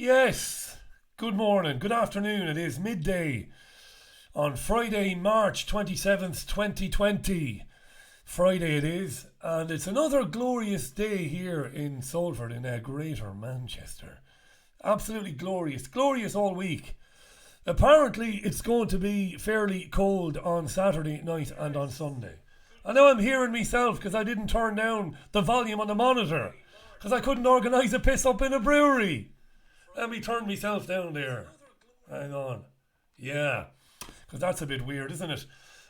Yes, good morning, good afternoon. It is midday on Friday, March 27th, 2020. Friday it is, and it's another glorious day here in Salford in Greater Manchester. Absolutely glorious, glorious all week. Apparently, it's going to be fairly cold on Saturday night and on Sunday. I know I'm hearing myself because I didn't turn down the volume on the monitor because I couldn't organise a piss up in a brewery. Let me turn myself down there. Hang on. Yeah, because that's a bit weird, isn't it?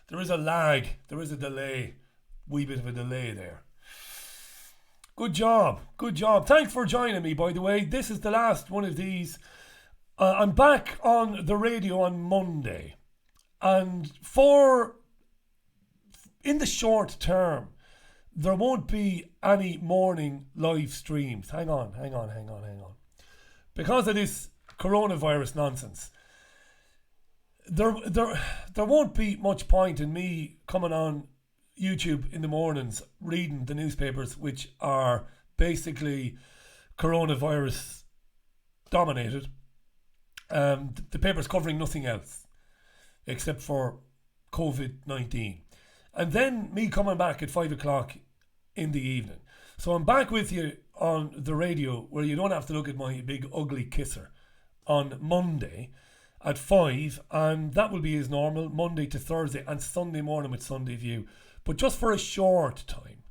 There is a lag, there is a delay. Wee bit of a delay there. Good job, good job. Thanks for joining me, by the way. This is the last one of these. I'm back on the radio on Monday. And in the short term, there won't be any morning live streams. Hang on. Because of this coronavirus nonsense, there won't be much point in me coming on YouTube in the mornings reading the newspapers, which are basically coronavirus dominated. The paper's covering nothing else except for COVID-19. And then me coming back at 5 o'clock in the evening. So I'm back with you on the radio where you don't have to look at my big ugly kisser on Monday at 5, and that will be as normal, Monday to Thursday and Sunday morning with Sunday View. But just for a short time.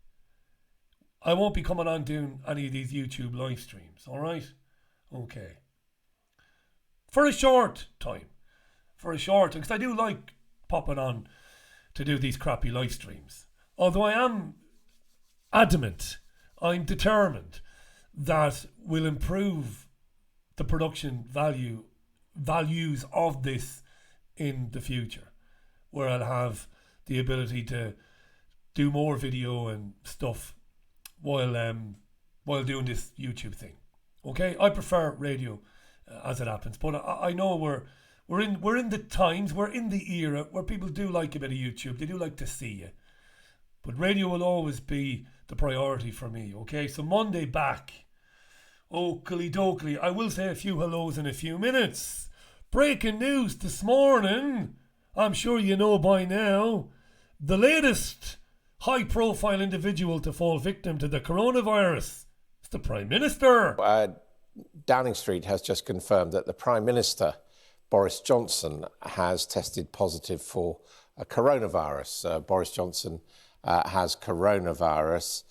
I won't be coming on doing any of these YouTube live streams, alright? Okay. For a short time. Because I do like popping on to do these crappy live streams. Although I am adamant, I'm determined that we'll improve the production values of this in the future, where I'll have the ability to do more video and stuff while doing this YouTube thing. Okay, I prefer radio as it happens, but I know we're in the times, we're in the era where people do like a bit of YouTube. They do like to see you, but radio will always be the priority for me. Okay, so Monday back. Oakley dokley. I will say a few hellos in a few minutes. Breaking news this morning. I'm sure you know by now. The latest high-profile individual to fall victim to the coronavirus is the Prime Minister. Downing Street has just confirmed that the Prime Minister, Boris Johnson, has tested positive for coronavirus. Boris Johnson has coronavirus.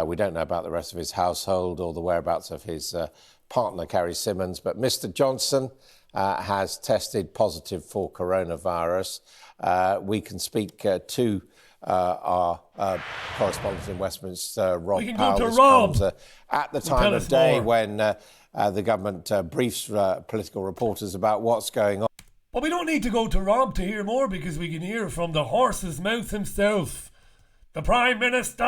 We don't know about the rest of his household or the whereabouts of his partner, Carrie Symonds, but Mr. Johnson has tested positive for coronavirus. We can speak to our correspondent in Westminster, Rob We can Powell. go to Rob. At the time of day when the government briefs political reporters about what's going on. But we don't need to go to Rob to hear more, because we can hear from the horse's mouth himself, the Prime Minister.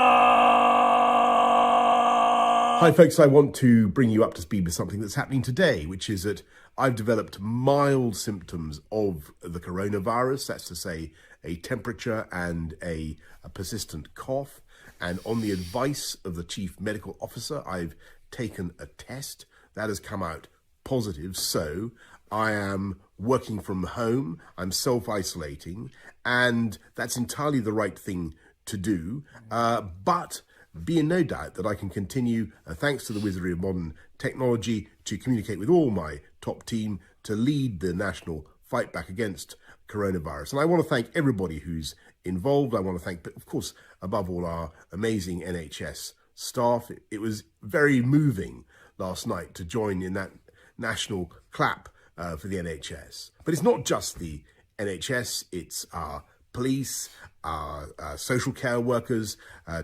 Hi folks, I want to bring you up to speed with something that's happening today, which is that I've developed mild symptoms of the coronavirus. That's to say, a temperature and a persistent cough. And on the advice of the Chief Medical Officer, I've taken a test that has come out positive. So I am working from home, I'm self-isolating, and that's entirely the right thing to do. But be in no doubt that I can continue, thanks to the wizardry of modern technology, to communicate with all my top team to lead the national fight back against coronavirus. And I want to thank everybody who's involved. I want to thank, of course, above all, our amazing NHS staff. It was very moving last night to join in that national clap for the NHS. But it's not just the NHS, it's our police, our social care workers,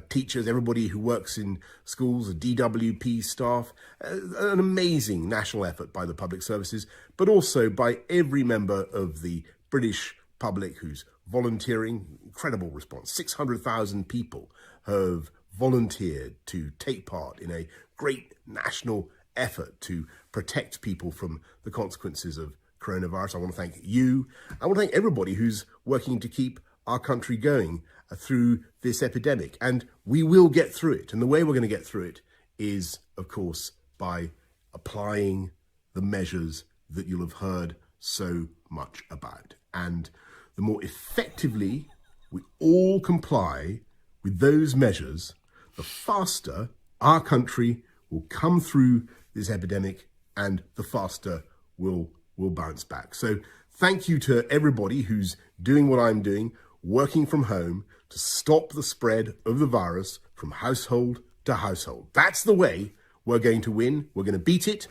teachers, everybody who works in schools, the DWP staff. An amazing national effort by the public services, but also by every member of the British public who's volunteering. Incredible response. 600,000 people have volunteered to take part in a great national effort to protect people from the consequences of coronavirus. I want to thank you. I want to thank everybody who's working to keep our country going through this epidemic. And we will get through it. And the way we're going to get through it is, of course, by applying the measures that you'll have heard so much about. And the more effectively we all comply with those measures, the faster our country will come through this epidemic and the faster we'll bounce back. So thank you to everybody who's doing what I'm doing, working from home to stop the spread of the virus from household to household. That's the way we're going to win. We're going to beat it,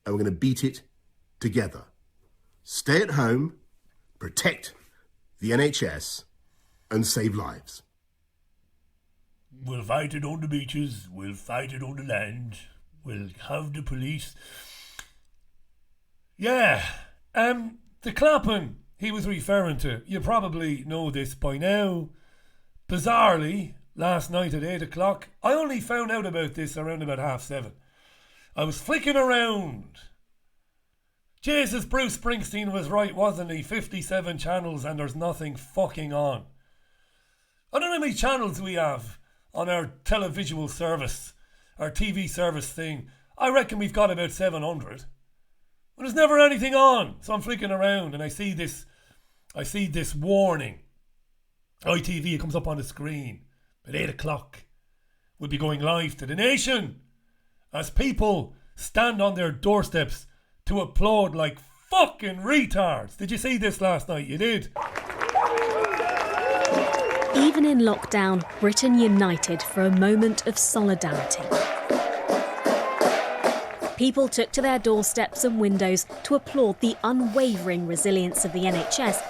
and we're going to beat it together. Stay at home, protect the NHS, and save lives. We'll fight it on the beaches, we'll fight it on the land, we'll have the police. Yeah, the clapping he was referring to, you probably know this by now. Bizarrely, last night at 8 o'clock, I only found out about this around about 7:30. I was flicking around. Jesus, Bruce Springsteen was right, wasn't he? 57 channels and there's nothing fucking on. I don't know how many channels we have on our televisual service, our TV service thing. I reckon we've got about 700. But there's never anything on. So I'm flicking around and I see this warning. ITV, it comes up on the screen at 8 o'clock. We'll be going live to the nation as people stand on their doorsteps to applaud like fucking retards. Did you see this last night? You did? Even in lockdown, Britain united for a moment of solidarity. People took to their doorsteps and windows to applaud the unwavering resilience of the NHS.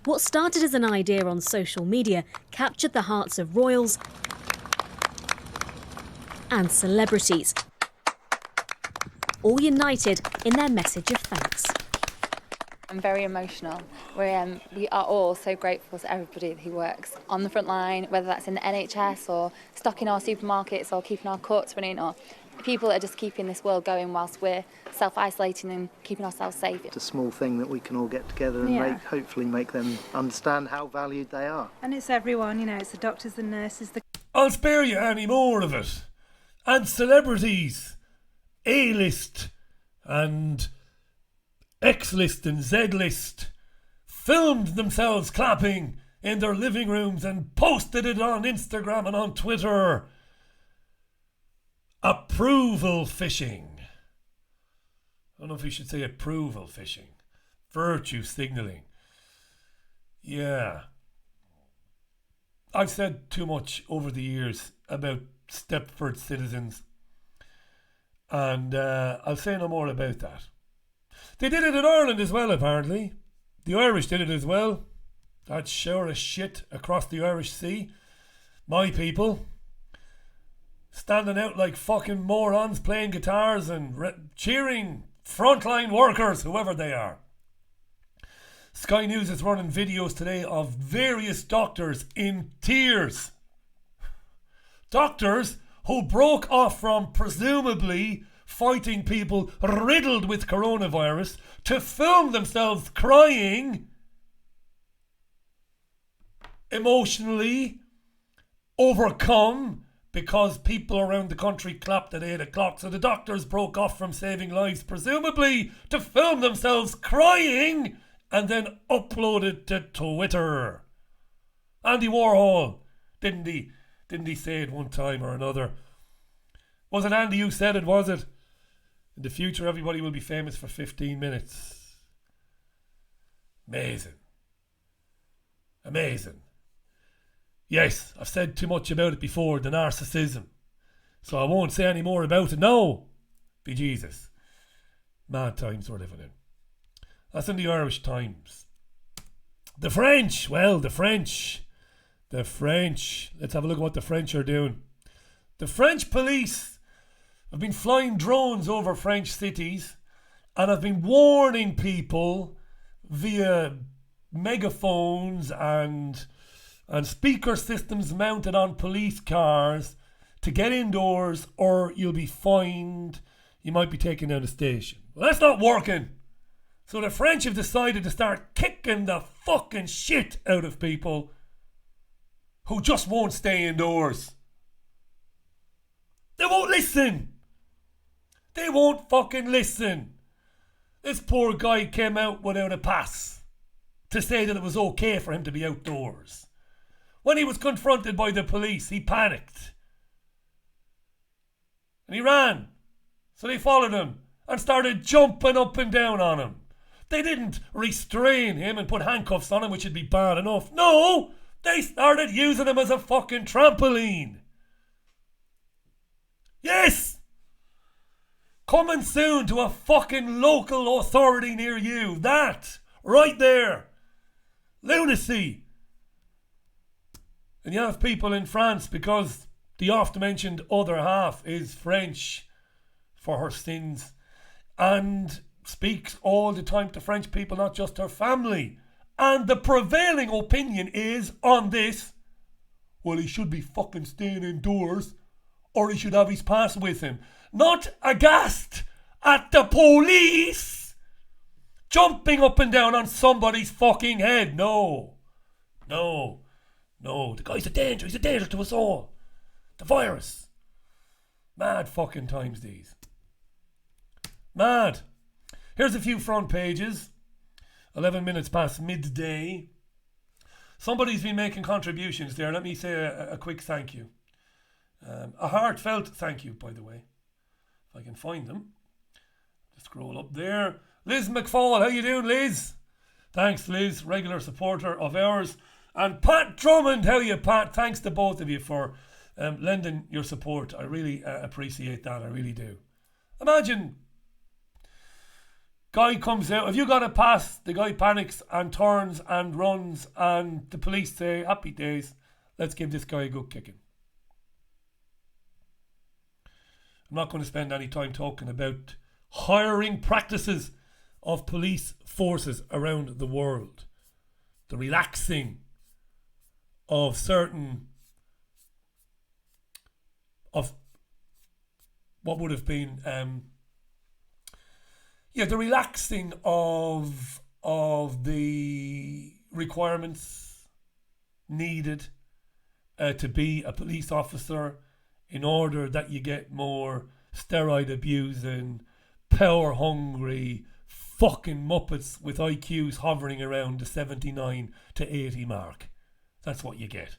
What started as an idea on social media captured the hearts of royals and celebrities, all united in their message of thanks. I'm very emotional. We are all so grateful to everybody who works on the front line, whether that's in the NHS or stocking our supermarkets or keeping our courts running, or people that are just keeping this world going whilst we're self-isolating and keeping ourselves safe. It's a small thing that we can all get together and hopefully make them understand how valued they are. And it's everyone, it's the doctors, the nurses, I'll spare you any more of it. And celebrities, A-list and X-list and Z-list, filmed themselves clapping in their living rooms and posted it on Instagram and on Twitter. Approval fishing. I don't know if you should say approval fishing. Virtue signalling. Yeah. I've said too much over the years about Stepford citizens, and I'll say no more about that. They did it in Ireland as well, apparently. The Irish did it as well. That shower of shit across the Irish Sea. My people. Standing out like fucking morons, playing guitars and cheering frontline workers, whoever they are. Sky News is running videos today of various doctors in tears. Doctors who broke off from presumably fighting people riddled with coronavirus to film themselves crying, emotionally overcome because people around the country clapped at 8 o'clock. So the doctors broke off from saving lives, presumably to film themselves crying and then upload it to Twitter. Andy Warhol, didn't he say it one time or another? Was it Andy who said it, was it? In the future, everybody will be famous for 15 minutes. Amazing. Amazing. Yes, I've said too much about it before, the narcissism. So I won't say any more about it. No! Be Jesus. Mad times we're living in. That's in the Irish Times. The French. Well, the French. Let's have a look at what the French are doing. The French police have been flying drones over French cities and have been warning people via megaphones and speaker systems mounted on police cars to get indoors or you'll be fined. You might be taken down the station. Well, that's not working. So the French have decided to start kicking the fucking shit out of people who just won't stay indoors. They won't listen. They won't fucking listen. This poor guy came out without a pass to say that it was okay for him to be outdoors. When he was confronted by the police, he panicked. And he ran. So they followed him and started jumping up and down on him. They didn't restrain him and put handcuffs on him, which would be bad enough. No! They started using him as a fucking trampoline. Yes! Coming soon to a fucking local authority near you. That! Right there. Lunacy. And you have people in France, because the oft-mentioned other half is French for her sins and speaks all the time to French people, not just her family. And the prevailing opinion is on this, well, he should be fucking staying indoors or he should have his pass with him. Not aghast at the police jumping up and down on somebody's fucking head. No. The guy's a danger. He's a danger to us all. The virus. Mad fucking times these. Mad. Here's a few front pages. 11 minutes past midday. Somebody's been making contributions there. Let me say a quick thank you. A heartfelt thank you, by the way. If I can find them. Just scroll up there. Liz McFall, how you doing, Liz? Thanks, Liz, regular supporter of ours. And Pat Drummond, how you, Pat? Thanks to both of you for lending your support. I really appreciate that. I really do. Imagine, guy comes out. If you got a pass, the guy panics and turns and runs, and the police say, happy days, let's give this guy a good kicking. I'm not going to spend any time talking about hiring practices of police forces around the world. The relaxing of certain of what would have been the relaxing of the requirements needed to be a police officer, in order that you get more steroid abusing, power hungry fucking muppets with IQs hovering around the 79 to 80 mark. That's what you get.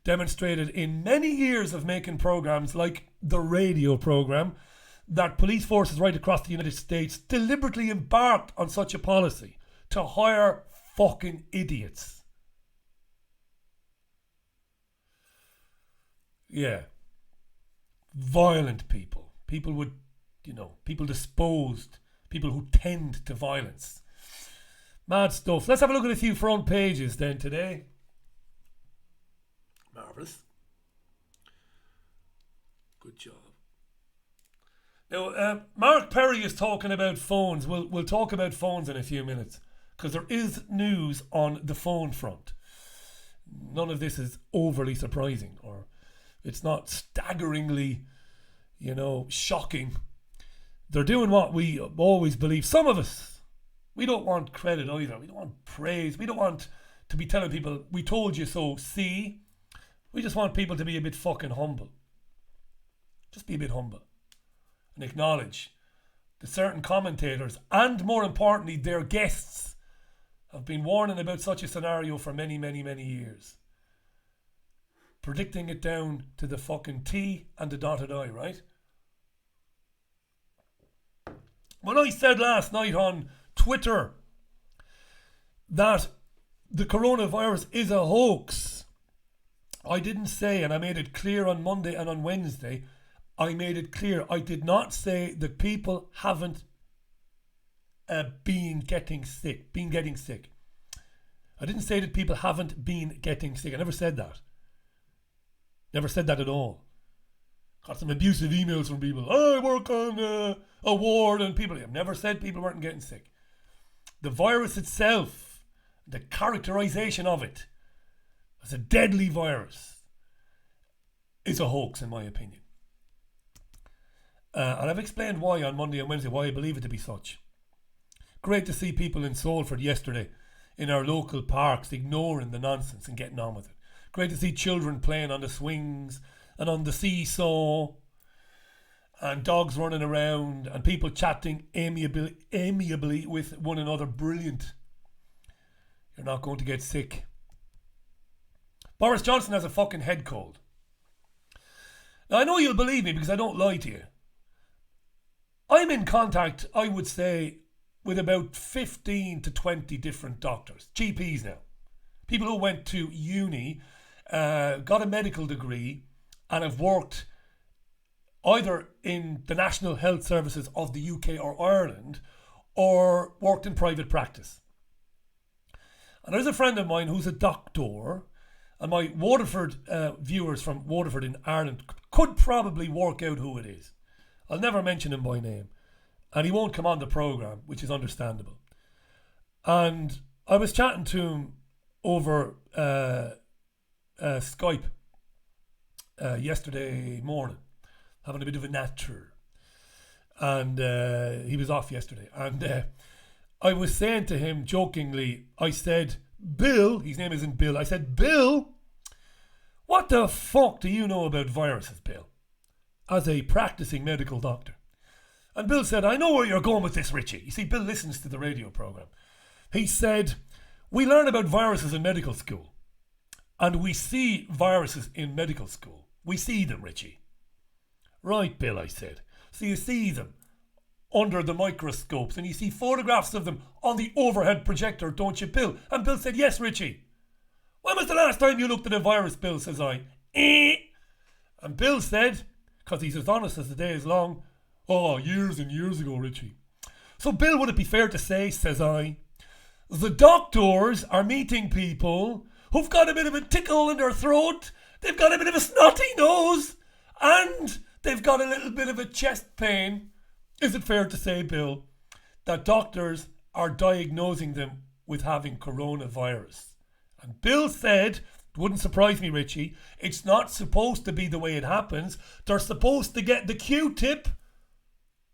Demonstrated in many years of making programs like the radio program, that police forces right across the United States deliberately embarked on such a policy to hire fucking idiots. Yeah. Violent people. People with, people disposed. People who tend to violence. Mad stuff. Let's have a look at a few front pages then today. Marvellous. Good job. Now, Mark Perry is talking about phones. We'll talk about phones in a few minutes, because there is news on the phone front. None of this is overly surprising, or it's not staggeringly, shocking. They're doing what we always believe. Some of us, we don't want credit either. We don't want praise. We don't want to be telling people, we told you so, see. We just want people to be a bit fucking humble. Just be a bit humble. And acknowledge that certain commentators, and more importantly, their guests, have been warning about such a scenario for many, many, many years. Predicting it down to the fucking T and the dotted I, right? When I said last night on Twitter that the coronavirus is a hoax, I didn't say, and I made it clear on Monday and on Wednesday, I made it clear, I did not say that people haven't been getting sick. I didn't say that people haven't been getting sick. I never said that. Never said that at all. Got some abusive emails from people. I work on a ward, and people. I've never said people weren't getting sick. The virus itself, the characterization of it as a deadly virus, is a hoax, in my opinion. And I've explained why on Monday and Wednesday, why I believe it to be such. Great to see people in Salford yesterday in our local parks ignoring the nonsense and getting on with it. Great to see children playing on the swings and on the seesaw. and dogs running around and people chatting amiably with one another. Brilliant. You're not going to get sick. Boris Johnson has a fucking head cold. Now, I know you'll believe me because I don't lie to you. I'm in contact, I would say, with about 15 to 20 different doctors, GPs now. People who went to uni, got a medical degree, and have worked either in the National Health Services of the UK or Ireland, or worked in private practice. And there's a friend of mine who's a doctor, and my Waterford viewers from Waterford in Ireland could probably work out who it is. I'll never mention him by name. And he won't come on the programme, which is understandable. And I was chatting to him over Skype yesterday morning, having a bit of a natter. And he was off yesterday. And I was saying to him jokingly, I said, Bill, his name isn't Bill, I said, Bill, what the fuck do you know about viruses, Bill? As a practicing medical doctor. And Bill said, I know where you're going with this, Richie. You see, Bill listens to the radio programme. He said, we learn about viruses in medical school. And we see viruses in medical school. We see them, Richie. Right, Bill, I said. So you see them under the microscopes and you see photographs of them on the overhead projector, don't you, Bill? And Bill said, yes, Richie. When was the last time you looked at a virus, Bill, says I. And Bill said, because he's as honest as the day is long, oh, years and years ago, Richie. So, Bill, would it be fair to say, says I, the doctors are meeting people who've got a bit of a tickle in their throat, they've got a bit of a snotty nose, and they've got a little bit of a chest pain. Is it fair to say, Bill, that doctors are diagnosing them with having coronavirus? And Bill said, it wouldn't surprise me, Richie, it's not supposed to be the way it happens. They're supposed to get the Q-tip,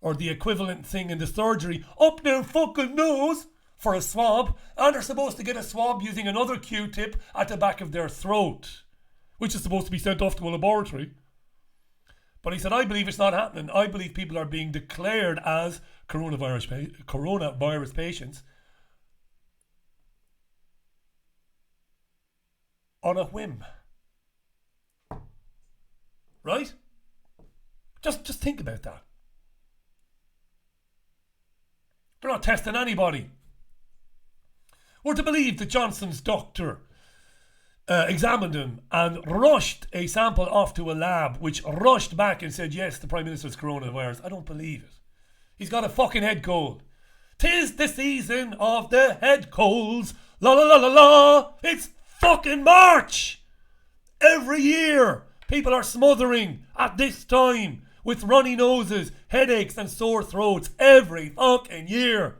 or the equivalent thing in the surgery, up their fucking nose for a swab, and they're supposed to get a swab using another Q-tip at the back of their throat, which is supposed to be sent off to a laboratory. But he said, I believe it's not happening. I believe people are being declared as coronavirus patients on a whim. Right? Just think about that. They're not testing anybody. We're to believe that Johnson's doctor examined him and rushed a sample off to a lab, which rushed back and said, yes, the Prime Minister's coronavirus. I don't believe it. He's got a fucking head cold. 'Tis the season of the head colds. La la la la la. It's fucking March. Every year, people are smothering at this time with runny noses, headaches and sore throats every fucking year.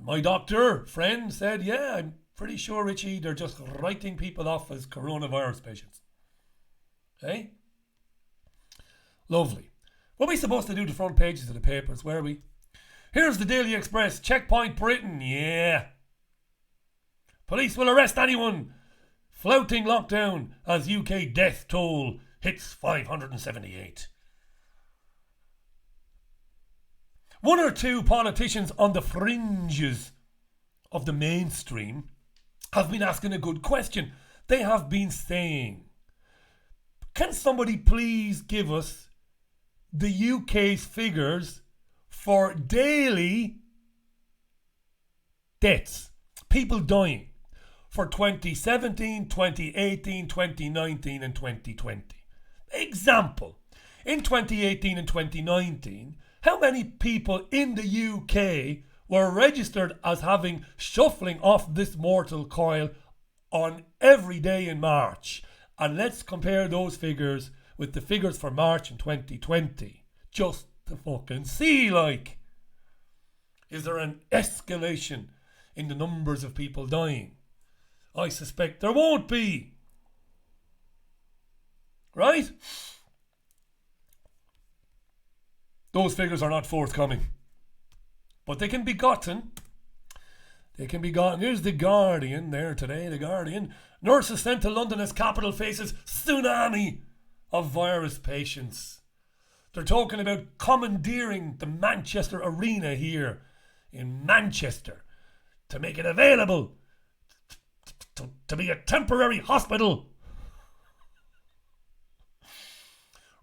My doctor friend said, yeah, I'm pretty sure, Richie, they're just writing people off as coronavirus patients. Hey? Lovely. What are we supposed to do the front pages of the papers, were we? Here's the Daily Express, checkpoint Britain, yeah. Police will arrest anyone flouting lockdown as UK death toll hits 578. One or two politicians on the fringes of the mainstream have been asking a good question. They have been saying, can somebody please give us the UK's figures for daily deaths, people dying, for 2017, 2018, 2019 and 2020. Example, in 2018 and 2019, how many people in the UK were registered as having shuffling off this mortal coil on every day in March? And let's compare those figures with the figures for March in 2020. Just to fucking see, like, is there an escalation in the numbers of people dying? I suspect there won't be. Right? Those figures are not forthcoming. But they can be gotten. They can be gotten. Here's the Guardian there today, the Guardian. Nurses sent to London as capital faces tsunami of virus patients. They're talking about commandeering the Manchester Arena here in Manchester to make it available to be a temporary hospital.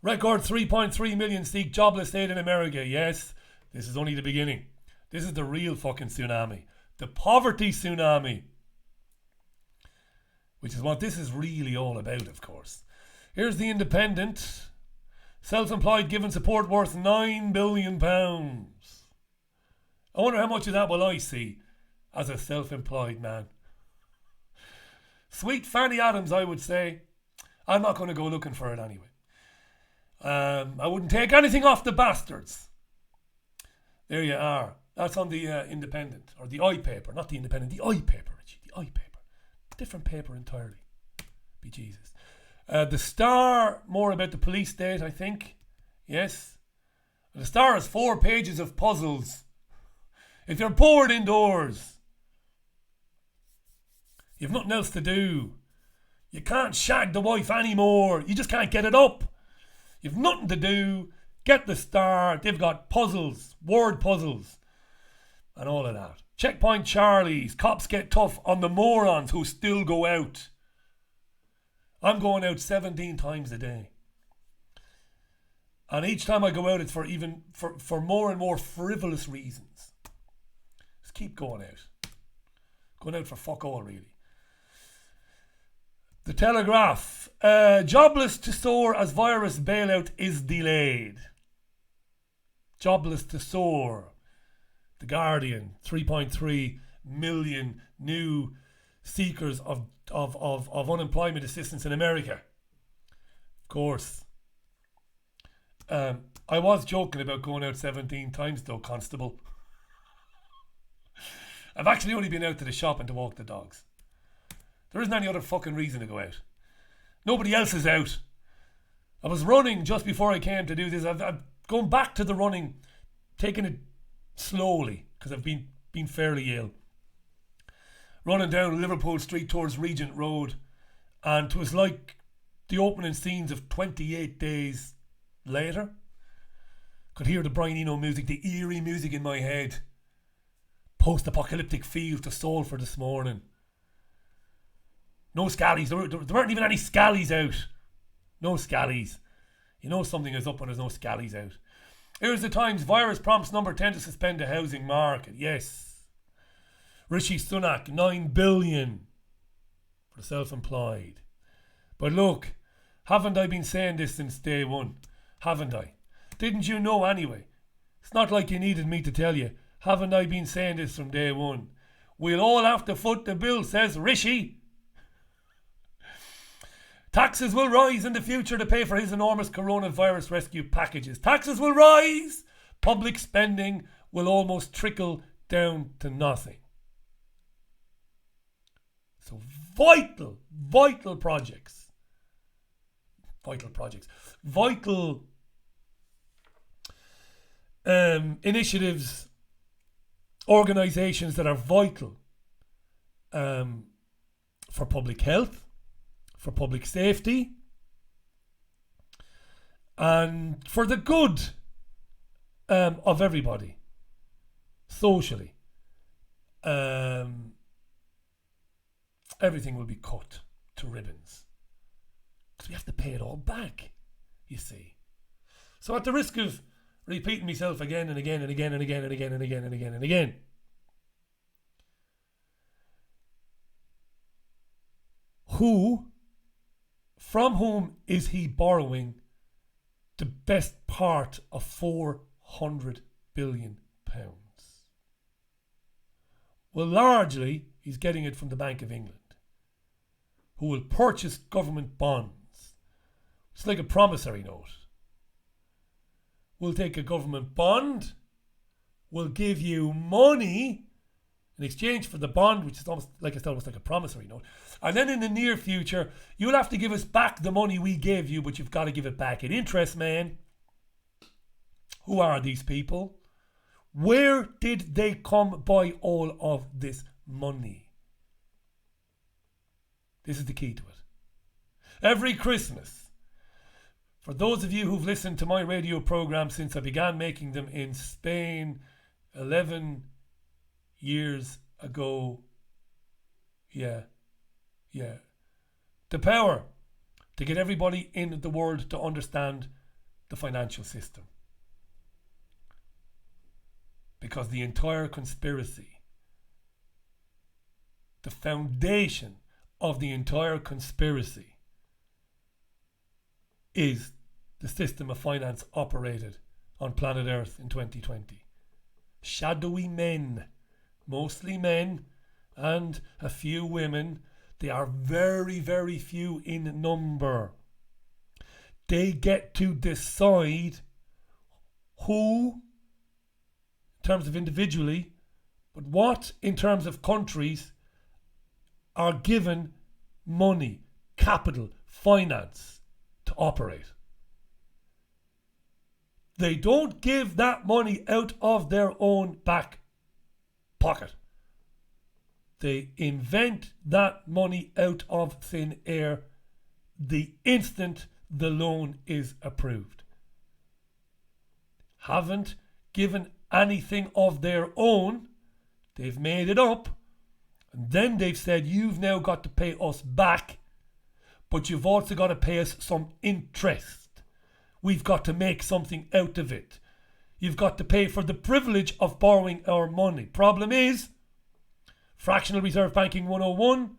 Record 3.3 million seek jobless aid in America. Yes, this is only the beginning. This is the real fucking tsunami. The poverty tsunami. Which is what this is really all about, of course. Here's the Independent. Self-employed given support worth £9 billion. I wonder how much of that will I see as a self-employed man. Sweet Fanny Adams, I would say. I'm not going to go looking for it anyway. I wouldn't take anything off the bastards. There you are. That's on the Independent, or the I-paper, not the Independent, the I-paper, Richie, the I-paper. Different paper entirely. Be Jesus. The Star, more about the police state, I think. Yes. The Star has 4 pages of puzzles. If you're bored indoors, you've nothing else to do. You can't shag the wife anymore. You just can't get it up. You've nothing to do. Get the Star. They've got puzzles, word puzzles, and all of that. Checkpoint Charlie's. Cops get tough on the morons who still go out. I'm going out 17 times a day. And each time I go out, it's for more and more frivolous reasons. Just keep going out. Going out for fuck all, really. The Telegraph. Jobless to soar as virus bailout is delayed. Jobless to soar. The Guardian. 3.3 million new seekers of unemployment assistance in America. Of course. I was joking about going out 17 times though, Constable. I've actually only been out to the shop and to walk the dogs. There isn't any other fucking reason to go out. Nobody else is out. I was running just before I came to do this. I've gone back to the running, taking it slowly because I've been fairly ill. Running down Liverpool Street towards Regent Road, and it was like the opening scenes of 28 Days Later. Could hear the Brian Eno music, the eerie music in my head. Post-apocalyptic feel to Salford this morning. No scallies. There weren't even any scallies out. No scallies. You know something is up when there's no scallies out. Here's the Times. Virus prompts number 10 to suspend the housing market. Yes. Rishi Sunak, 9 billion for the self-employed. But look, haven't I been saying this since day one? Haven't I? Didn't you know anyway? It's not like you needed me to tell you. Haven't I been saying this from day one? We'll all have to foot the bill, says Rishi. Taxes will rise in the future to pay for his enormous coronavirus rescue packages. Taxes will rise. Public spending will almost trickle down to nothing. So vital projects. Vital initiatives, organisations that are vital for public health, for public safety, and for the good of everybody, socially. Everything will be cut to ribbons because we have to pay it all back, you see. So at the risk of repeating myself again and again and again and again and again and again and again and again, from whom is he borrowing the best part of £400 billion? Well, largely he's getting it from the Bank of England, who will purchase government bonds. It's like a promissory note. We'll take a government bond, we'll give you money in exchange for the bond, which is almost like a promissory note. And then in the near future, you'll have to give us back the money we gave you, but you've got to give it back in interest, man. Who are these people? Where did they come by all of this money. This is the key to it. Every Christmas, for those of you who've listened to my radio program since I began making them in Spain 11 years ago, the power to get everybody in the world to understand the financial system. Because the entire conspiracy, the foundation of the entire conspiracy is the system of finance operated on planet Earth in 2020. Shadowy men, mostly men and a few women. They are very, very few in number. They get to decide who, in terms of individually, but what in terms of countries are given money, capital, finance to operate. They don't give that money out of their own back pocket. They invent that money out of thin air the instant the loan is approved. Haven't given anything of their own. They've made it up. And then they've said, you've now got to pay us back, but you've also got to pay us some interest. We've got to make something out of it. You've got to pay for the privilege of borrowing our money. Problem is, fractional reserve banking 101,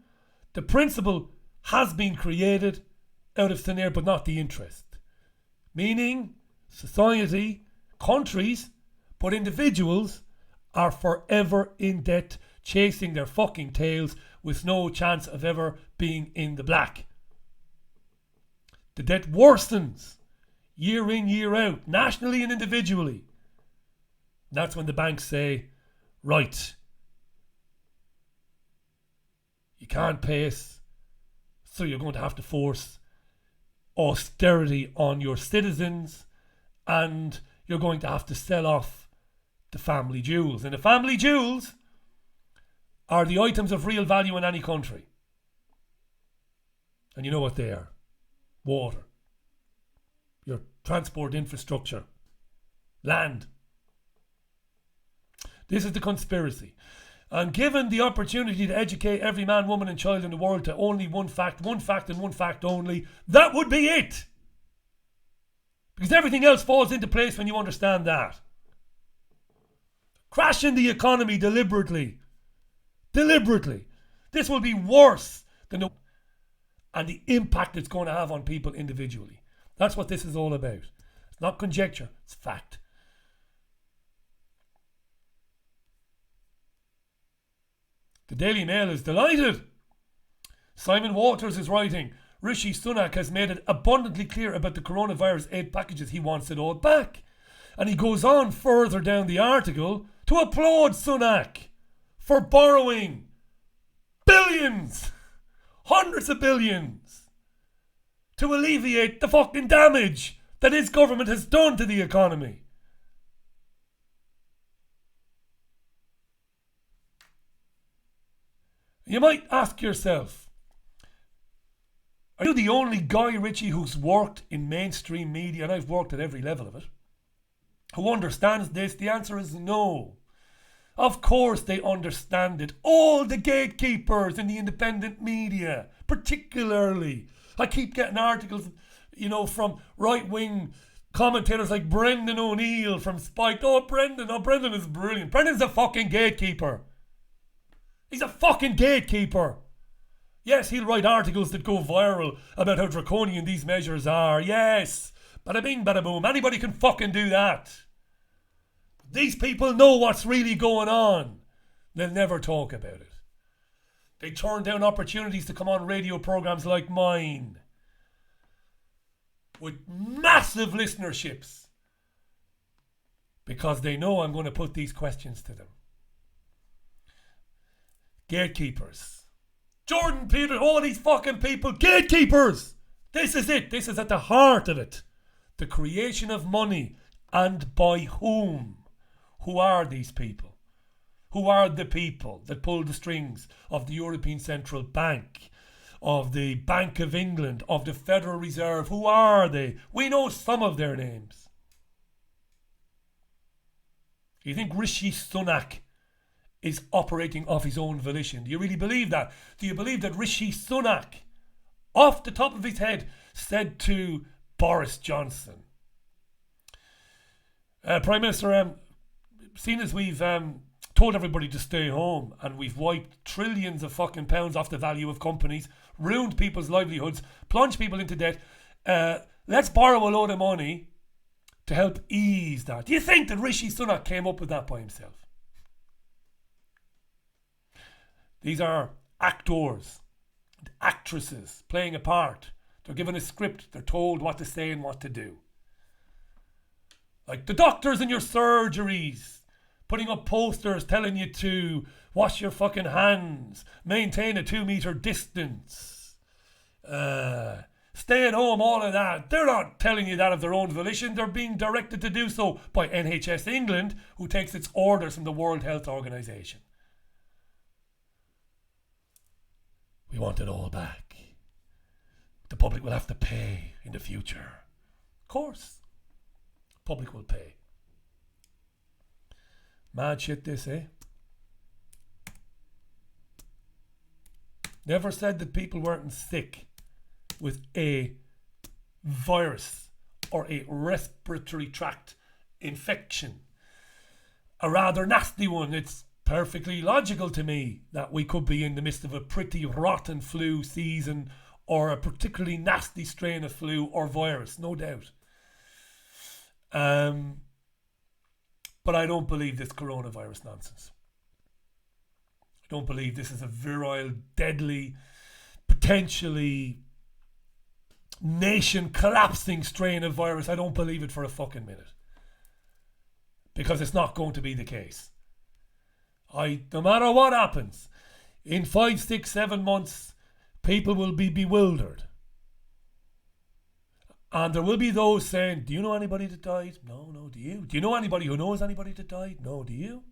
the principle has been created out of thin air, but not the interest. Meaning, society, countries, but individuals are forever in debt, chasing their fucking tails with no chance of ever being in the black. The debt worsens year in, year out, nationally and individually. And that's when the banks say, right, you can't pay us, so you're going to have to force austerity on your citizens, and you're going to have to sell off the family jewels. And the family jewels are the items of real value in any country. And you know what they are. Water. Your transport infrastructure. Land. This is the conspiracy. And given the opportunity to educate every man, woman and child in the world to only one fact and one fact only, that would be it. Because everything else falls into place when you understand that. Crashing the economy deliberately. This will be worse than the impact it's going to have on people individually. That's what this is all about. It's not conjecture, it's fact. The Daily Mail is delighted. Simon Walters is writing, Rishi Sunak has made it abundantly clear about the coronavirus aid packages he wants it all back. And he goes on further down the article to applaud Sunak for borrowing billions, hundreds of billions, to alleviate the fucking damage that his government has done to the economy. You might ask yourself, are you the only guy, Richie, who's worked in mainstream media, and I've worked at every level of it, who understands this? The answer is no. Of course they understand it. All the gatekeepers in the independent media, particularly. I keep getting articles, from right-wing commentators like Brendan O'Neill from Spike. Brendan is brilliant. Brendan's a fucking gatekeeper. He's a fucking gatekeeper. Yes, he'll write articles that go viral about how draconian these measures are. Yes. Bada bing, bada boom. Anybody can fucking do that. These people know what's really going on. They'll never talk about it. They turn down opportunities to come on radio programs like mine with massive listenerships because they know I'm going to put these questions to them. Gatekeepers. Jordan Peter, all these fucking people, gatekeepers. This is it. This is at the heart of it. The creation of money, and by whom? Who are these people? Who are the people that pull the strings of the European Central Bank, of the Bank of England, of the Federal Reserve? Who are they? We know some of their names. You think Rishi Sunak is operating off his own volition? Do you really believe that? Do you believe that Rishi Sunak, off the top of his head, said to Boris Johnson, Prime Minister, seeing as we've told everybody to stay home and we've wiped trillions of fucking pounds off the value of companies, ruined people's livelihoods, plunged people into debt, let's borrow a load of money to help ease that. Do you think that Rishi Sunak came up with that by himself? These are actors and actresses playing a part. They're given a script. They're told what to say and what to do. Like the doctors in your surgeries putting up posters telling you to wash your fucking hands, maintain a 2-meter distance, stay at home, all of that. They're not telling you that of their own volition. They're being directed to do so by NHS England, who takes its orders from the World Health Organization. We want it all back. The public will have to pay in the future. Of course. Public will pay. Mad shit this, eh? Never said that people weren't sick with a virus or a respiratory tract infection. A rather nasty one. It's perfectly logical to me that we could be in the midst of a pretty rotten flu season or a particularly nasty strain of flu or virus, no doubt. But I don't believe this coronavirus nonsense. I don't believe this is a virile, deadly, potentially nation-collapsing strain of virus. I don't believe it for a fucking minute. Because it's not going to be the case. No matter what happens, in 5, 6, 7 months, people will be bewildered. And there will be those saying, do you know anybody that died? No, do you? Do you know anybody who knows anybody that died? No, do you?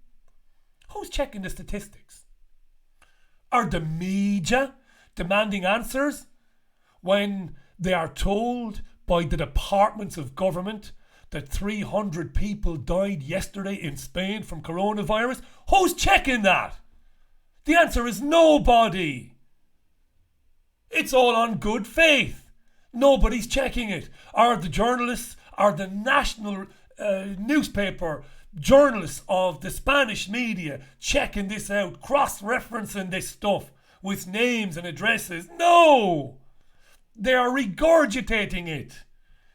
Who's checking the statistics? Are the media demanding answers when they are told by the departments of government that 300 people died yesterday in Spain from coronavirus? Who's checking that? The answer is nobody. It's all on good faith. Nobody's checking it. Are the journalists, are the national newspaper journalists of the Spanish media checking this out, cross-referencing this stuff with names and addresses? No! They are regurgitating it.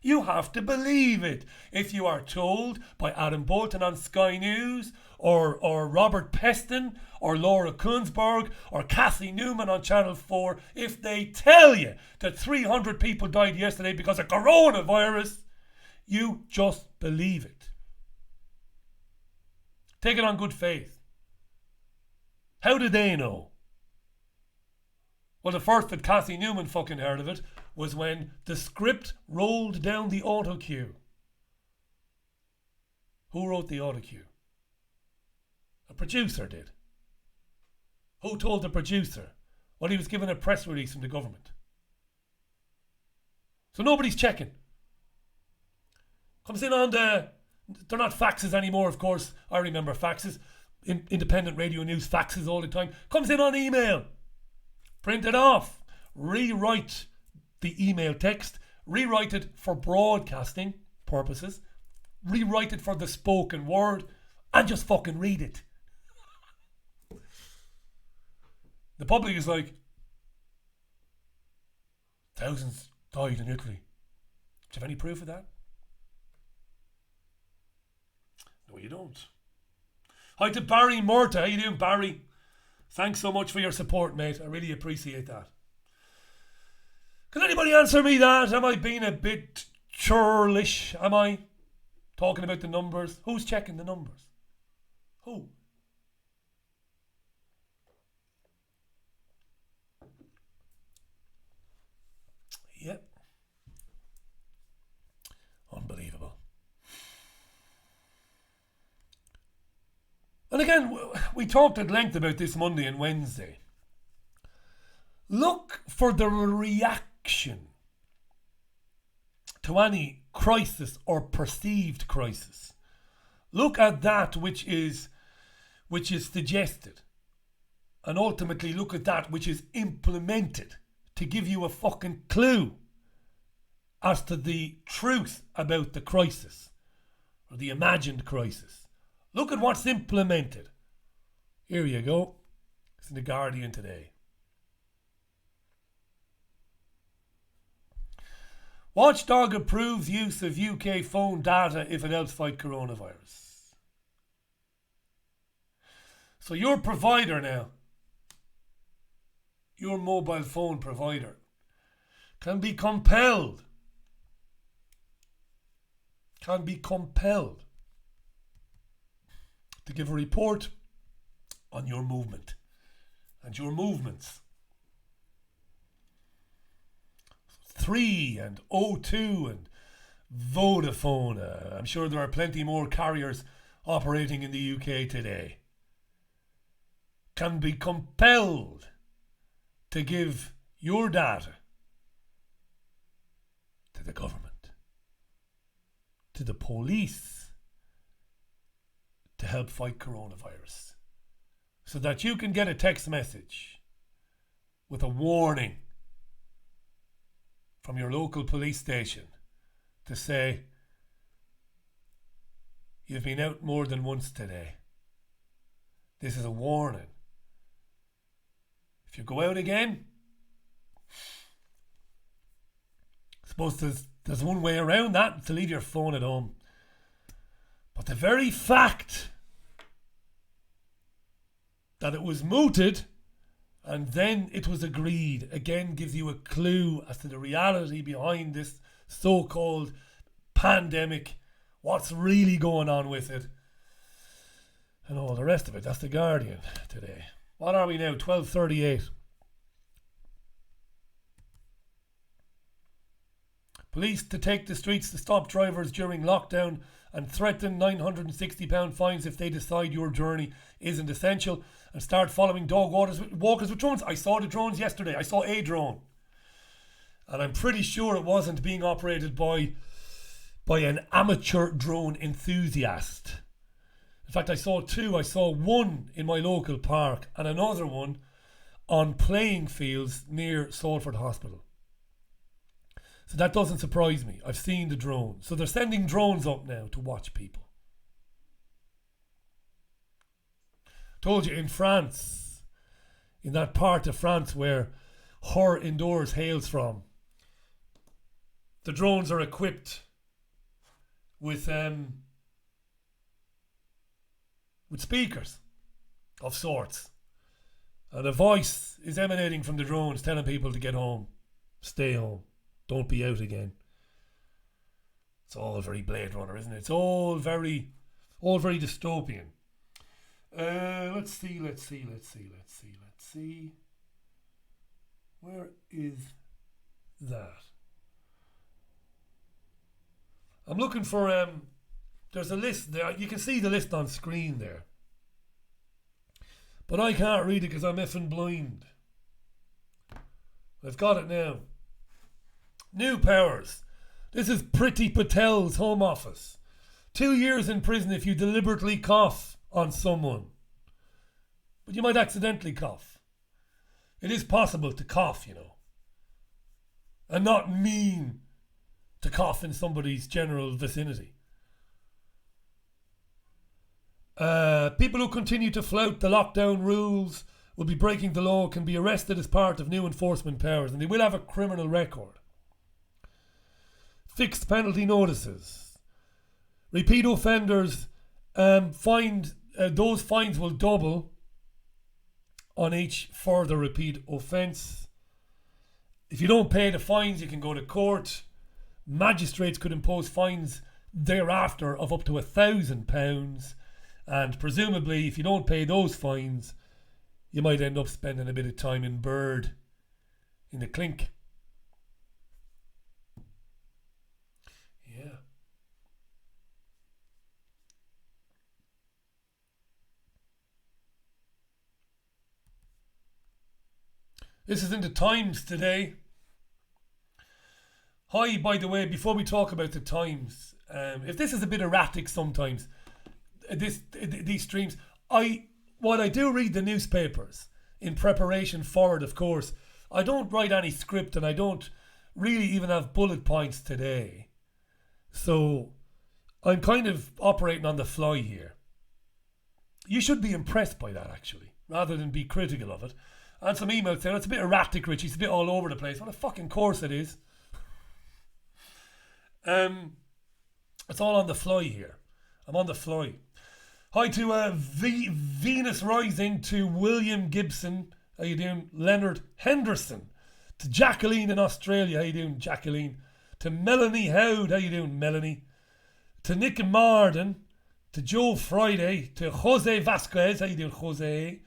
You have to believe it. If you are told by Adam Bolton on Sky News or Robert Peston or Laura Kunsberg or Kathy Newman on Channel 4, if they tell you that 300 people died yesterday because of coronavirus, you just believe it. Take it on good faith. How did they know? Well, the first that Kathy Newman fucking heard of it was when the script rolled down the auto cue. Who wrote the auto cue? A producer did. Who told the producer? Well, he was given a press release from the government. So nobody's checking. Comes in on they're not faxes anymore, of course. I remember faxes. Independent radio news faxes all the time. Comes in on email. Print it off. Rewrite the email text. Rewrite it for broadcasting purposes. Rewrite it for the spoken word. And just fucking read it. The public is like, thousands died in Italy. Do you have any proof of that? No, you don't. Hi to Barry Murta. How you doing, Barry? Thanks so much for your support, mate. I really appreciate that. Can anybody answer me that? Am I being a bit churlish? Am I talking about the numbers? Who's checking the numbers? Who? Yep. Unbelievable. And again, we talked at length about this Monday and Wednesday. Look for the reaction to any crisis or perceived crisis. Look at that which is suggested, and ultimately look at that which is implemented to give you a fucking clue as to the truth about the crisis or the imagined crisis. Look at what's implemented. Here you go. It's in The Guardian today. Watchdog approves use of UK phone data if it helps fight coronavirus. So your provider now, your mobile phone provider, can be compelled to give a report on your movement and your movements. 3 and O2 and Vodafone. I'm sure there are plenty more carriers operating in the UK today. Can be compelled to give your data to the government, to the police, to help fight coronavirus. So that you can get a text message with a warning from your local police station to say, you've been out more than once today. This is a warning. If you go out again, I suppose there's one way around that, to leave your phone at home. But the very fact that it was mooted and then it was agreed, again gives you a clue as to the reality behind this so-called pandemic, what's really going on with it, and all the rest of it. That's The Guardian today. What are we now? 12:38. Police to take the streets to stop drivers during lockdown and threaten £960 fines if they decide your journey isn't essential, and start following dog walkers with drones. I saw the drones yesterday. I saw a drone. And I'm pretty sure it wasn't being operated by an amateur drone enthusiast. In fact, I saw 2. I saw one in my local park and another one on playing fields near Salford Hospital. So that doesn't surprise me. I've seen the drones. So they're sending drones up now to watch people. Told you, in France, in that part of France where Her Indoors hails from, the drones are equipped with speakers of sorts, and a voice is emanating from the drones telling people to get home, stay home, don't be out again. It's all very Blade Runner, isn't it? It's all very dystopian. Let's see. Where is that? I'm looking for there's a list there. You can see the list on screen there, but I can't read it because I'm effing blind. I've got it now. New powers. This is Priti Patel's Home Office. 2 years in prison if you deliberately cough on someone. But you might accidentally cough. It is possible to cough, you know, and not mean to cough in somebody's general vicinity. People who continue to flout the lockdown rules will be breaking the law, can be arrested as part of new enforcement powers, and they will have a criminal record. Fixed penalty notices. Repeat offenders, those fines will double on each further repeat offence. If you don't pay the fines, you can go to court. Magistrates could impose fines thereafter of up to £1,000, and presumably if you don't pay those fines, you might end up spending a bit of time in Bird, in the clink. Yeah. This is in the Times today. Hi, by the way, before we talk about the Times, if this is a bit erratic sometimes, these streams, while I do read the newspapers in preparation for it, of course, I don't write any script and I don't really even have bullet points today. So I'm kind of operating on the fly here. You should be impressed by that, actually, rather than be critical of it. And some emails saying it's a bit erratic, Richie. It's a bit all over the place. Well, of fucking course it is. It's all on the fly here. I'm on the fly. Hi to Venus Rising, to William Gibson. How you doing? Leonard Henderson. To Jacqueline in Australia. How you doing, Jacqueline? To Melanie Howd. How you doing, Melanie? To Nick Marden. To Joe Friday. To Jose Vasquez. How you doing, Jose?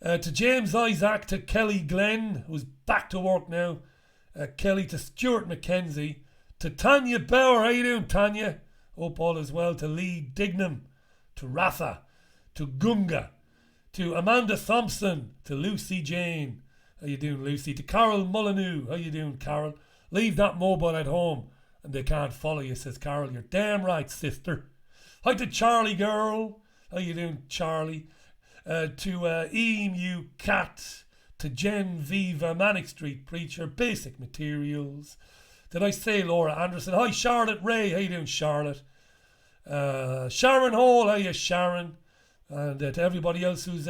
To James Isaac. To Kelly Glenn, who's back to work now. Kelly. To Stuart McKenzie. To Tanya Bauer. How you doing, Tanya? Hope all is well. To Lee Dignam. To Rafa. To Gunga. To Amanda Thompson. To Lucy Jane. How you doing, Lucy? To Carol Molyneux. How you doing, Carol? Leave that mobile at home and they can't follow you, says Carol. You're damn right, sister. Hi to Charlie Girl. How you doing, Charlie? To Emu Cat. To Jen Viva, Manic Street Preacher, Basic Materials. Did I say Laura Anderson? Hi, Charlotte Ray. How you doing, Charlotte? Sharon Hall. How you, Sharon? And to everybody else who's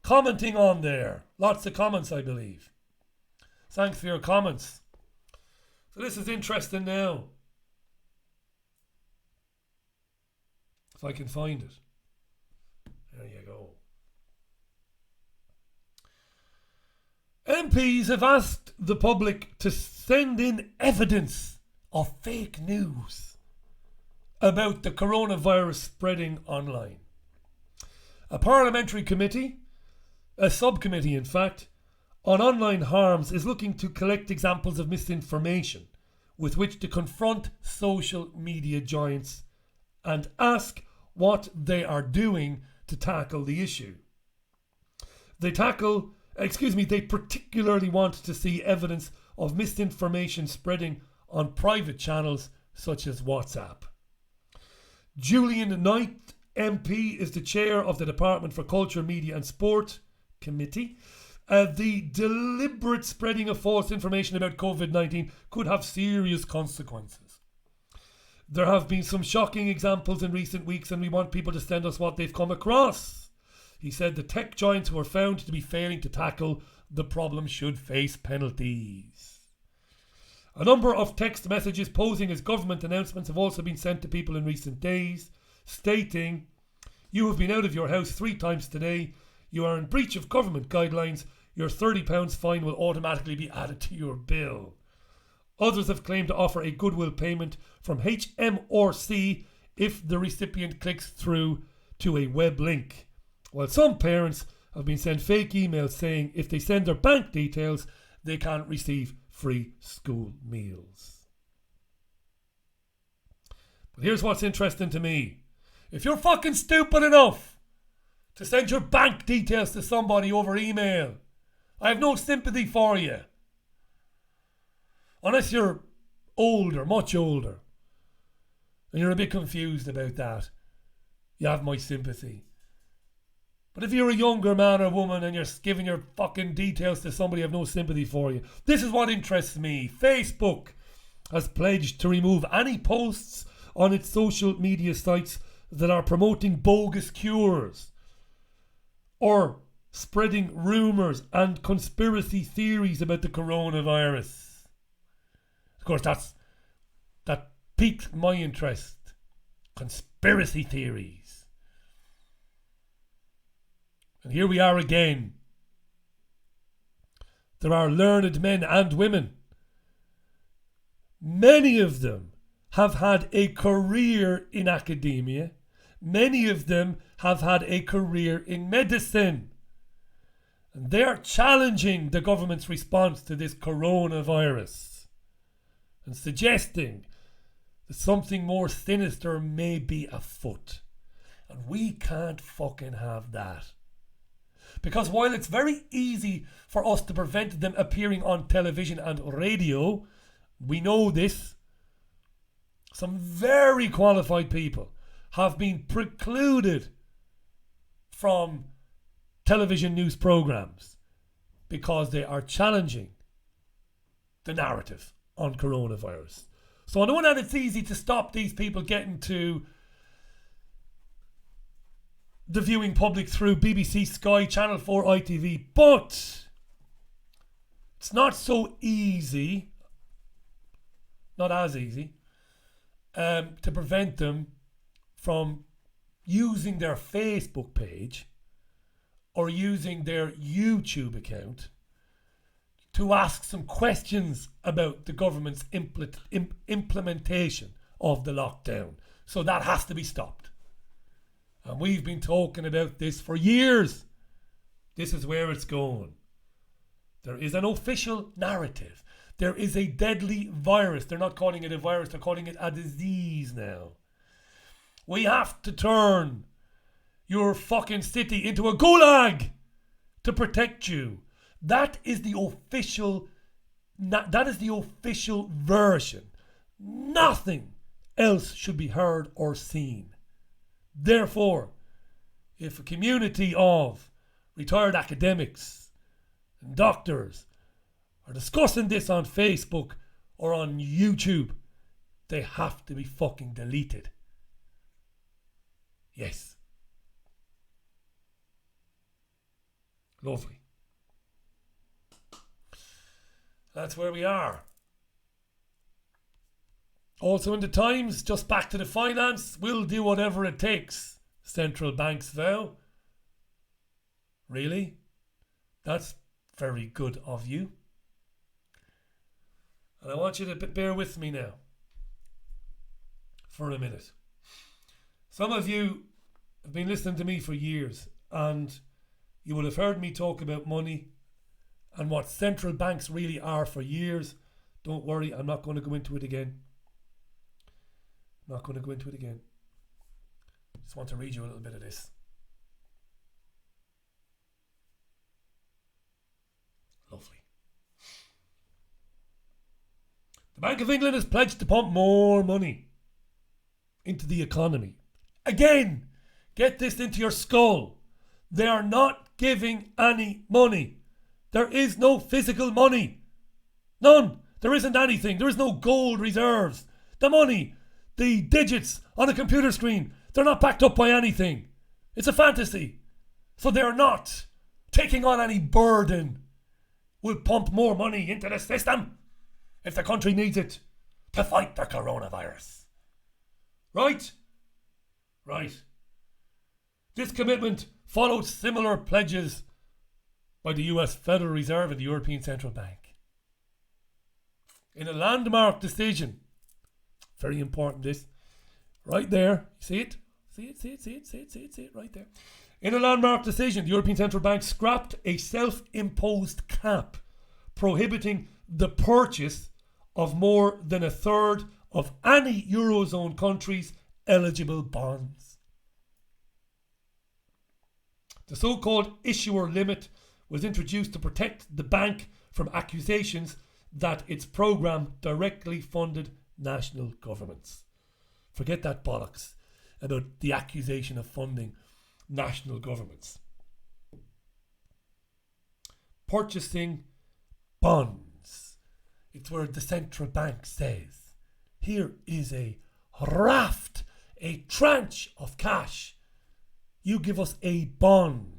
commenting on there. Lots of comments, I believe. Thanks for your comments. So this is interesting now. If I can find it. There you go. MPs have asked the public to send in evidence of fake news about the coronavirus spreading online. A parliamentary committee, a subcommittee in fact, on online harms is looking to collect examples of misinformation with which to confront social media giants and ask what they are doing to tackle the issue. They particularly want to see evidence of misinformation spreading on private channels such as WhatsApp. Julian Knight MP is the chair of the Department for Culture, Media and Sport Committee. The deliberate spreading of false information about COVID-19 could have serious consequences. There have been some shocking examples in recent weeks and we want people to send us what they've come across. He said the tech giants who are found to be failing to tackle the problem should face penalties. A number of text messages posing as government announcements have also been sent to people in recent days, stating, "You have been out of your house 3 times today. You are in breach of government guidelines. Your £30 fine will automatically be added to your bill." Others have claimed to offer a goodwill payment from HMRC if the recipient clicks through to a web link. While some parents have been sent fake emails saying if they send their bank details, they can't receive free school meals. But here's what's interesting to me. If you're fucking stupid enough to send your bank details to somebody over email, I have no sympathy for you. Unless you're older, much older, and you're a bit confused about that, you have my sympathy. But if you're a younger man or woman and you're giving your fucking details to somebody, I have no sympathy for you. This is what interests me. Facebook has pledged to remove any posts on its social media sites that are promoting bogus cures or spreading rumours and conspiracy theories about the coronavirus. Of course, that piqued my interest. Conspiracy theories. And here we are again. There are learned men and women. Many of them have had a career in academia. Many of them have had a career in medicine. And they are challenging the government's response to this coronavirus and suggesting that something more sinister may be afoot. And we can't fucking have that. Because while it's very easy for us to prevent them appearing on television and radio, we know this. Some very qualified people have been precluded from television news programs because they are challenging the narrative on coronavirus. So on the one hand, it's easy to stop these people getting to the viewing public through BBC, Sky, Channel 4, ITV, but it's not so easy, not as easy, to prevent them from using their Facebook page or using their YouTube account to ask some questions about the government's implementation of the lockdown. So that has to be stopped. And we've been talking about this for years. This is where it's going. There is an official narrative. There is a deadly virus. They're not calling it a virus, they're calling it a disease now. We have to turn your fucking city into a gulag to protect you. That is the official version. Nothing else should be heard or seen. Therefore, if a community of retired academics and doctors are discussing this on Facebook or on YouTube, they have to be fucking deleted. Yes. Lovely. That's where we are. Also in the Times, just back to the finance, we'll do whatever it takes. Central banks vow. Really? That's very good of you. And I want you to bear with me now for a minute. Some of you have been listening to me for years and you will have heard me talk about money and what central banks really are for years. Don't worry, I'm not going to go into it again. Just want to read you a little bit of this. Lovely. The Bank of England has pledged to pump more money into the economy. Again, get this into your skull. They are not giving any money. There is no physical money. None. There isn't anything. There is no gold reserves. The money, the digits on a computer screen, they're not backed up by anything. It's a fantasy. So they're not taking on any burden. We'll pump more money into the system if the country needs it to fight the coronavirus. Right? Right. This commitment followed similar pledges by the US Federal Reserve and the European Central Bank. In a landmark decision, very important this, right there, see it? See it, right there. In a landmark decision, the European Central Bank scrapped a self-imposed cap prohibiting the purchase of more than a third of any Eurozone country's eligible bonds. The so-called issuer limit was introduced to protect the bank from accusations that its programme directly funded national governments. Forget that bollocks about the accusation of funding national governments. Purchasing bonds. It's where the central bank says, here is a raft, a tranche of cash. You give us a bond.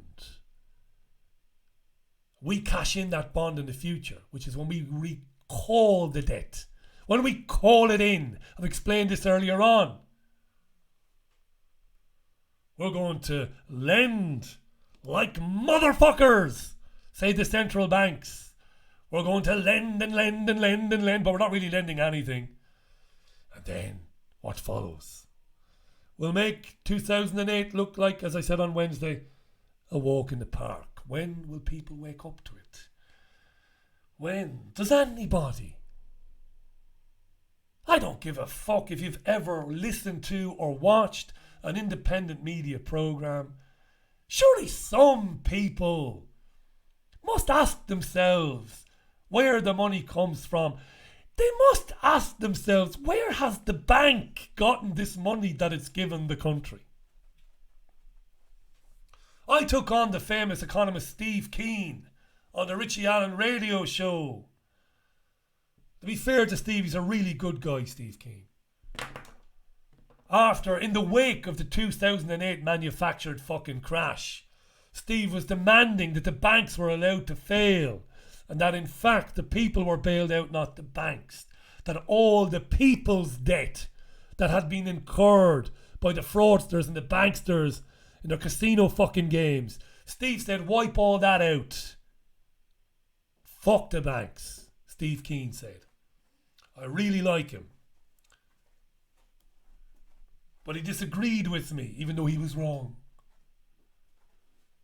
We cash in that bond in the future, which is when we recall the debt. When we call it in. I've explained this earlier on. We're going to lend like motherfuckers, say the central banks. We're going to lend and lend and lend and lend, but we're not really lending anything. And then what follows? We'll make 2008 look like, as I said on Wednesday, a walk in the park. When will people wake up to it? When? Does anybody? I don't give a fuck if you've ever listened to or watched an independent media programme Surely some people must ask themselves where the money comes from. They must ask themselves, where has the bank gotten this money that it's given the country? I took on the famous economist Steve Keane on the Richie Allen radio show. To be fair to Steve, he's a really good guy, Steve Keane. After, in the wake of the 2008 manufactured fucking crash, Steve was demanding that the banks were allowed to fail, and that in fact the people were bailed out, not the banks. That all the people's debt that had been incurred by the fraudsters and the banksters in their casino fucking games, Steve said, wipe all that out. Fuck the banks, Steve Keane said. I really like him. But he disagreed with me, even though he was wrong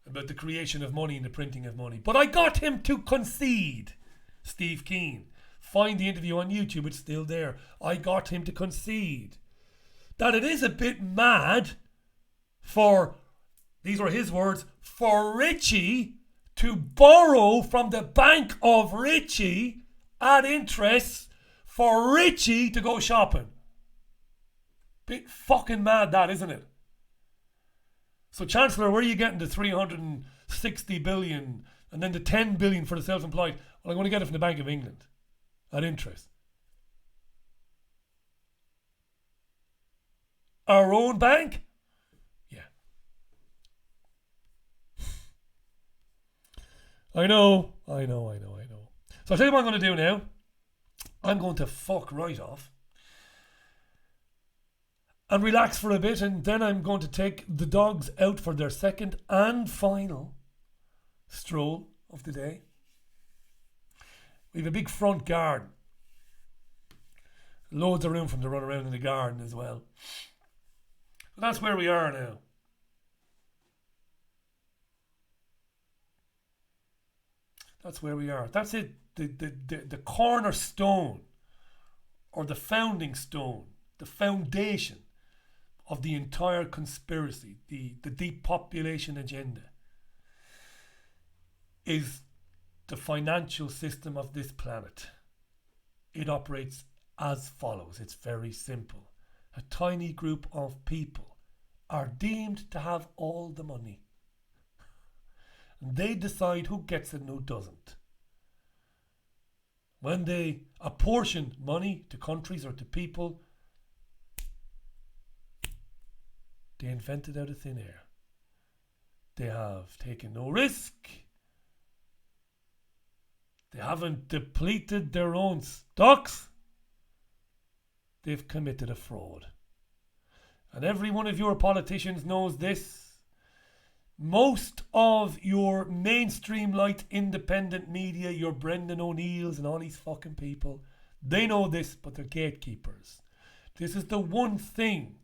about the creation of money and the printing of money. But I got him to concede, Steve Keane. Find the interview on YouTube, it's still there. I got him to concede that it is a bit mad for, these were his words, for Richie to borrow from the Bank of Richie at interest for Richie to go shopping. Bit fucking mad that, isn't it? So Chancellor, where are you getting the 360 billion and then the 10 billion for the self-employed? Well, I'm going to get it from the Bank of England at interest. Our own bank? Yeah. I know. So I'll tell you what I'm going to do now. I'm going to fuck right off and relax for a bit, and then I'm going to take the dogs out for their second and final stroll of the day. We have a big front garden. Loads of room for them to run around in the garden as well. But that's where we are now. That's where we are. That's it. The cornerstone, or the founding stone, the foundation of the entire conspiracy, the depopulation agenda, is the financial system of this planet. It operates as follows. It's very simple. A tiny group of people are deemed to have all the money. And they decide who gets it and who doesn't. When they apportion money to countries or to people, they invent it out of thin air. They have taken no risk. They haven't depleted their own stocks. They've committed a fraud. And every one of your politicians knows this. Most of your mainstream light independent media, your Brendan O'Neills and all these fucking people, they know this, but they're gatekeepers. This is the one thing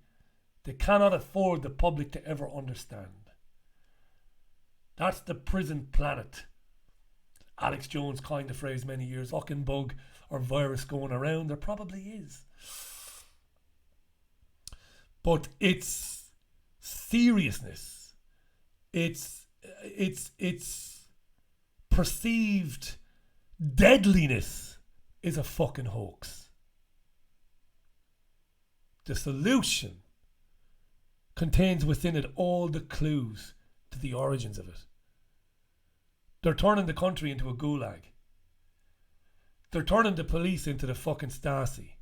they cannot afford the public to ever understand. That's the prison planet. Alex Jones coined the phrase many years, fucking bug or virus going around. There probably is. But its seriousness, its perceived deadliness is a fucking hoax. The solution contains within it all the clues to the origins of it. They're turning the country into a gulag. They're turning the police into the fucking Stasi.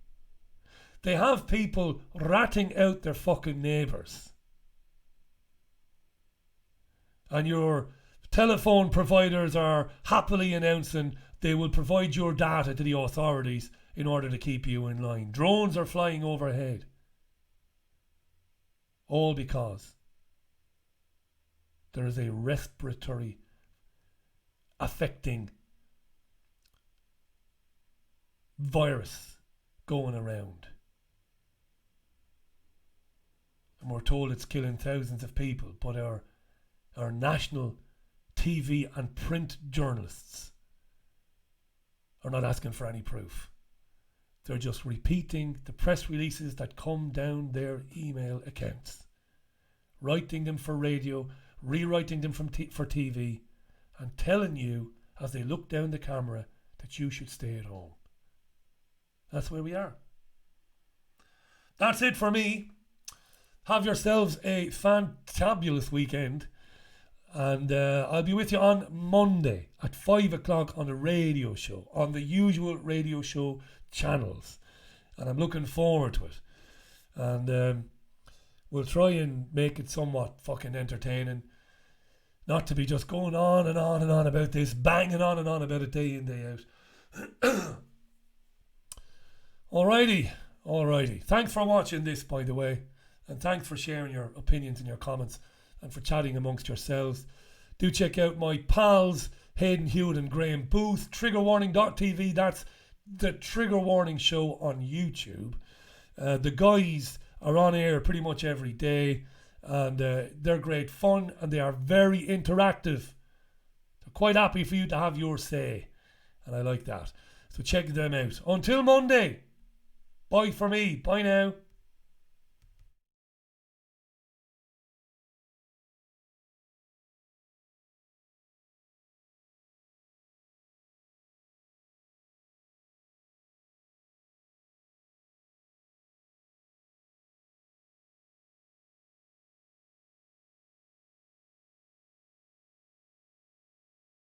They have people ratting out their fucking neighbours. And your telephone providers are happily announcing they will provide your data to the authorities in order to keep you in line. Drones are flying overhead. All because there is a respiratory affecting virus going around. And we're told it's killing thousands of people, but our national TV and print journalists are not asking for any proof. They're just repeating the press releases that come down their email accounts, writing them for radio, rewriting them for TV, and telling you as they look down the camera that you should stay at home. That's where we are. That's it for me. Have yourselves a fantabulous weekend. And I'll be with you on Monday at 5 o'clock on the radio show, on the usual radio show channels. And I'm looking forward to it. And we'll try and make it somewhat fucking entertaining. Not to be just going on and on and on about this, banging on and on about it day in, day out. Alrighty. Thanks for watching this, by the way. And thanks for sharing your opinions and your comments and for chatting amongst yourselves. Do check out my pals, Hayden Hewitt and Graham Booth, triggerwarning.tv. That's the Trigger Warning Show on YouTube. The guys are on air pretty much every day, and they're great fun, and they are very interactive. They're quite happy for you to have your say, and I like that. So check them out. Until Monday, bye for me. Bye now.